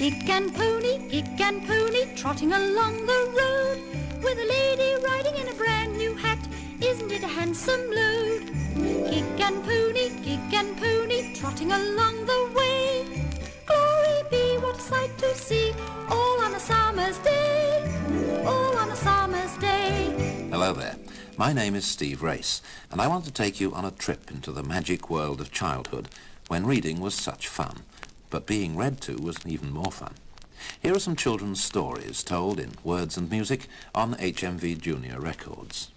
Gig and pony, trotting along the road, with a lady riding in a brand new hat. Isn't it a handsome load? Gig and pony, trotting along the way. Glory be, what a sight to see, all on a summer's day, all on a summer's day. Hello there. My name is Steve Race, and I want to take you on a trip into the magic world of childhood, when reading was such fun, but being read to was even more fun. Here are some children's stories told in words and music on HMV Junior Records.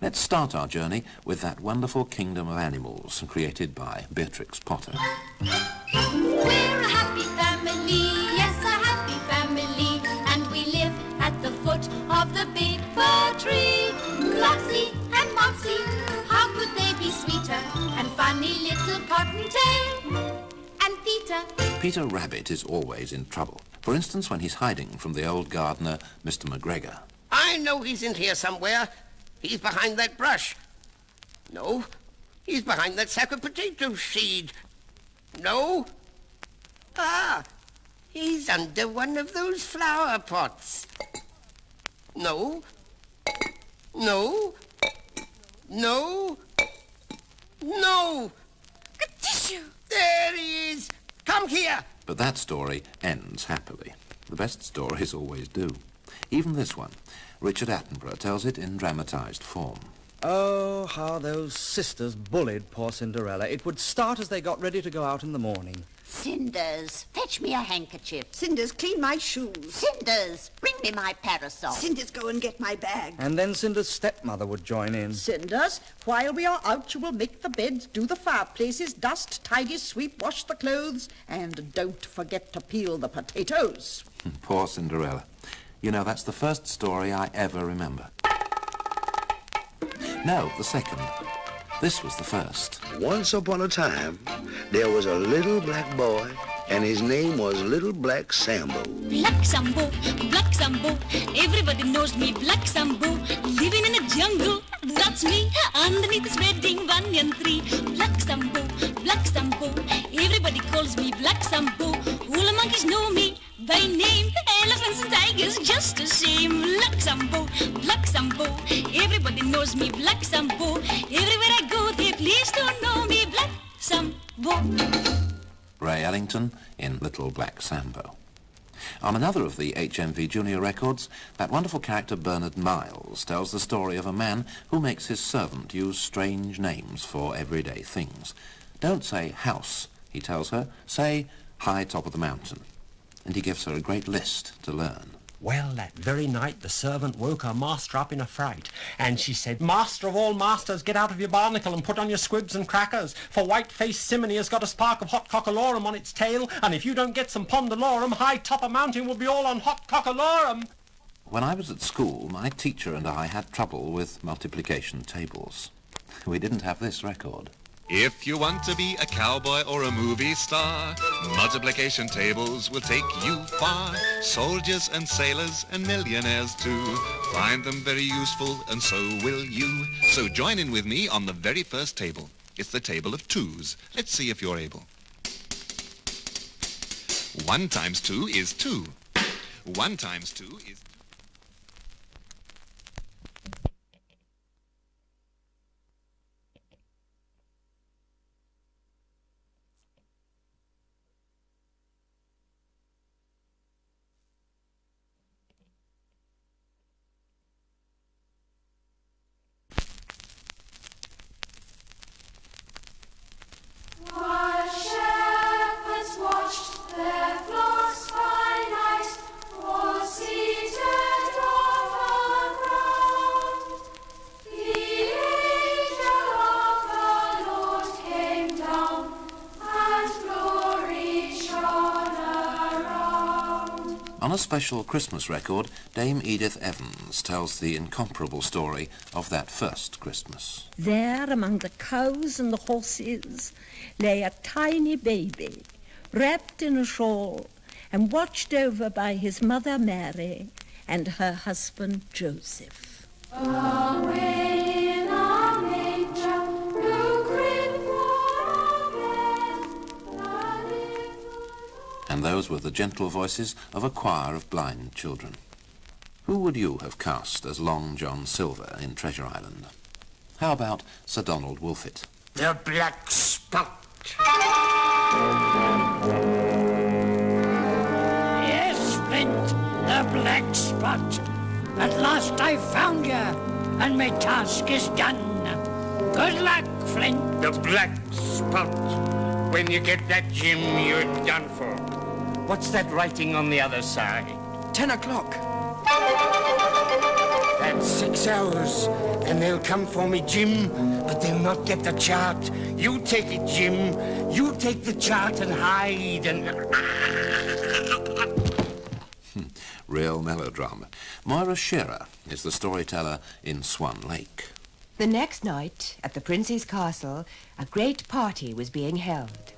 Let's start our journey with that wonderful kingdom of animals created by Beatrix Potter. We're a happy family, yes, a happy family, and we live at the foot of the big fir tree. Flopsy and Mopsy, how could they be sweeter? And funny little Cottontail and Peter. Peter Rabbit is always in trouble. For instance, when he's hiding from the old gardener, Mr. McGregor. I know he's in here somewhere. He's behind that brush. No, he's behind that sack of potato seed. No. Ah, he's under one of those flower pots. No. No. No. No. Tissue. There he is. Come here. But that story ends happily. The best stories always do. Even this one. Richard Attenborough tells it in dramatised form. Oh, how those sisters bullied poor Cinderella. It would start as they got ready to go out in the morning. Cinders, fetch me a handkerchief. Cinders, clean my shoes. Cinders, bring me my parasol. Cinders, go and get my bag. And then Cinder's stepmother would join in. Cinders, while we are out, you will make the beds, do the fireplaces, dust, tidy, sweep, wash the clothes, and don't forget to peel the potatoes. Poor Cinderella. You know, that's the first story I ever remember. No, the second. This was the first. Once upon a time, there was a little black boy, and his name was Little Black Sambo. Black Sambo, everybody knows me, Black Sambo. Living in a jungle, that's me, underneath this wedding banyan tree. Black Sambo, everybody calls me Black Sambo. All the monkeys know me by name, elephants and tigers just the same. Black Sambo, everybody knows me, Black Sambo. Everywhere I go, they please don't know me, Black Sambo. Ray Ellington in Little Black Sambo. On another of the HMV Junior records, that wonderful character Bernard Miles tells the story of a man who makes his servant use strange names for everyday things. Don't say house, he tells her, say high top of the mountain. And he gives her a great list to learn. Well, that very night the servant woke her master up in a fright, and she said, "Master of all masters, get out of your barnacle and put on your squibs and crackers, for white-faced simony has got a spark of hot cockalorum on its tail, and if you don't get some pondalorum, high top of mountain will be all on hot cockalorum." When I was at school, my teacher and I had trouble with multiplication tables. We didn't have this record. If you want to be a cowboy or a movie star, multiplication tables will take you far. Soldiers and sailors and millionaires too find them very useful, and so will you. So join in with me on the very first table. It's the table of twos. Let's see if you're able. 1 times 2 is 2. 1 times 2 is... On a special Christmas record, Dame Edith Evans tells the incomparable story of that first Christmas. There among the cows and the horses lay a tiny baby, wrapped in a shawl and watched over by his mother Mary and her husband Joseph. Away in a manger, no crib for a bed, And those were the gentle voices of a choir of blind children. Who would you have cast as Long John Silver in Treasure Island? How about Sir Donald Wolfett? The black spot. Yes, Flint, the black spot. At last I've found you, and my task is done. Good luck, Flint. The black spot. When you get that, Jim, you're done for. What's that writing on the other side? 10 o'clock. That's 6 hours, and they'll come for me, Jim, but they'll not get the chart. You take it, Jim. You take the chart and hide and... Real melodrama. Moira Shearer is the storyteller in Swan Lake. The next night, at the prince's castle, a great party was being held.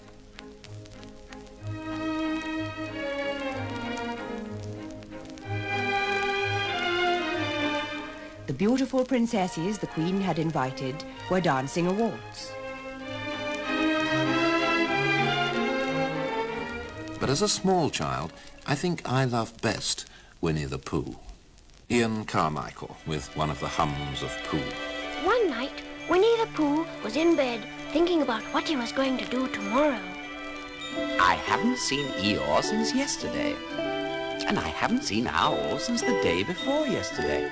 The beautiful princesses the queen had invited were dancing a waltz. But as a small child, I think I loved best Winnie the Pooh. Ian Carmichael with one of the hums of Pooh. One night, Winnie the Pooh was in bed thinking about what he was going to do tomorrow. I haven't seen Eeyore since yesterday. And I haven't seen Owl since the day before yesterday.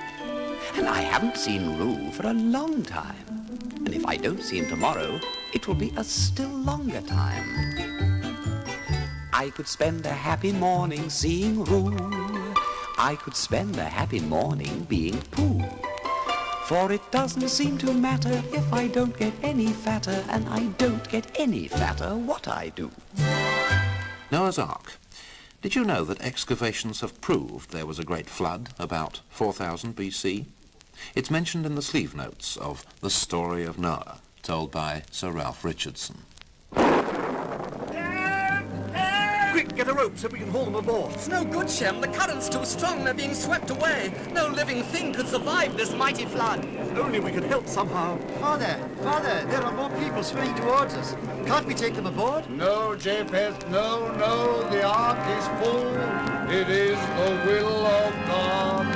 And I haven't seen Roo for a long time. And if I don't see him tomorrow, it will be a still longer time. I could spend a happy morning seeing Roo. I could spend a happy morning being Pooh. For it doesn't seem to matter if I don't get any fatter, and I don't get any fatter what I do. Noah's Ark. Did you know that excavations have proved there was a great flood about 4000 BC? It's mentioned in the sleeve notes of The Story of Noah, told by Sir Ralph Richardson. Quick, get a rope so we can haul them aboard. It's no good, Shem. The current's too strong. They're being swept away. No living thing could survive this mighty flood. If only we could help somehow. Father, there are more people swimming towards us. Can't we take them aboard? No, Japheth, no, the ark is full. It is the will of God.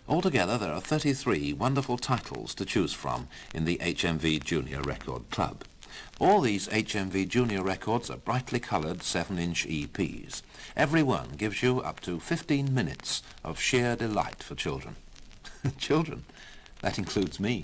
Altogether, there are 33 wonderful titles to choose from in the HMV Junior Record Club. All these HMV Junior records are brightly coloured 7-inch EPs. Every one gives you up to 15 minutes of sheer delight for children. Children? That includes me.